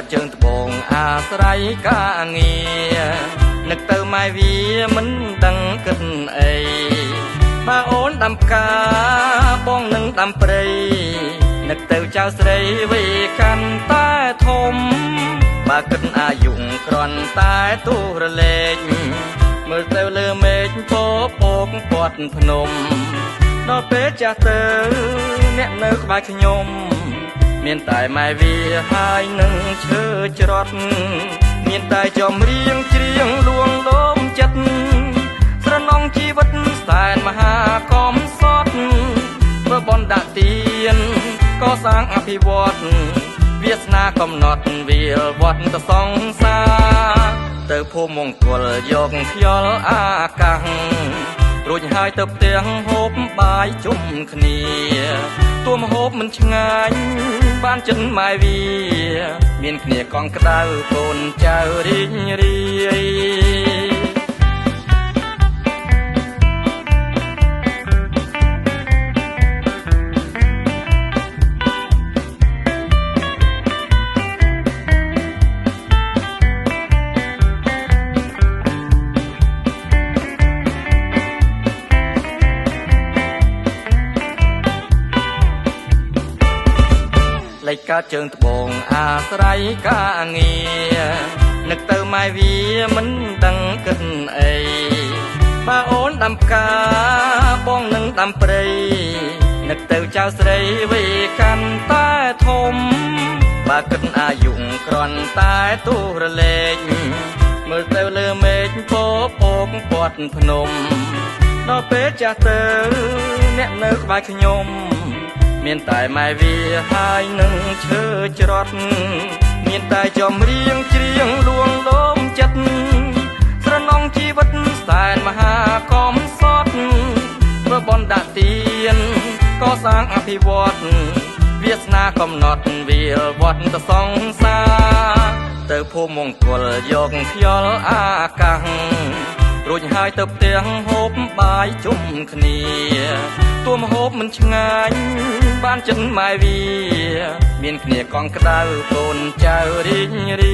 កើតជើងត្បូងអាស្រ័យការងារនឹកទៅម៉ែវាមិនដឹងគិតអីបើអូនដាំផ្កាបងនឹងដាំព្រៃនឹកទៅចៅស្រីវាកាន់តែធំបើគិតអាយុគ្រាន់តែទូរលេខមើលទៅលើមេឃពពកពាត់ភ្នំដល់ពេលចាស់ទៅអ្នកនៅក្បែរខ្ញុំមានតែម៉ែវាហើយនឹងឈើច្រត់មានតែចំរៀងច្រៀងលួងលោមចិត្តស្រណងជីវិតសែនមហាកំសត់ធ្វើបន់ដាក់ទៀនកសាងអភិវឌ្ឍវាសនាកំណត់វាលវត្តទៅសង្សារទៅភូមិមង្គលយកខ្យល់អាកាសរួចហើយទៅផ្ទះហូបបាយជុំគ្នាទួមហូបមិនឆ្ងាញ់បានចិនម៉ែវាមានគ្នាកងក្ដៅកូនចៅរីករាយលេចកើតជើងត្បូងអាស្រ័យការងារនឹកទៅម៉ែវាមិនដឹងគិតអីបើអូនដាំផ្កាបងនឹងដាំព្រៃនឹកទៅចៅស្រីវាកាន់តែធំបើគិតអាយុគ្រាន់តែទូរលេខមើលទៅលើមេឃពពកពាត់ភ្នំដល់ពេលចាស់ទៅអ្នកនៅក្បែរខ្ញុំមានតែម៉ែវាហើយនឹងឈើច្រត់មានតែចំរៀងច្រៀងលួងលោមចិត្តស្រណងជីវិតសែនមហាកំសត់ធ្វើបន់ដាក់ទៀនកសាងអភិវឌ្ឍវាសនាកំណត់វាលវត្តទៅសង្សារទៅភូមិមង្គលយកខ្យល់អាកាសរួចហើយទៅផ្ទះហូបបាយជុំគ្នាទួមហូបមិនឆ្ងាញ់បានចិនម៉ែវាមានគ្នាកងក្ដៅកូនចៅរីករា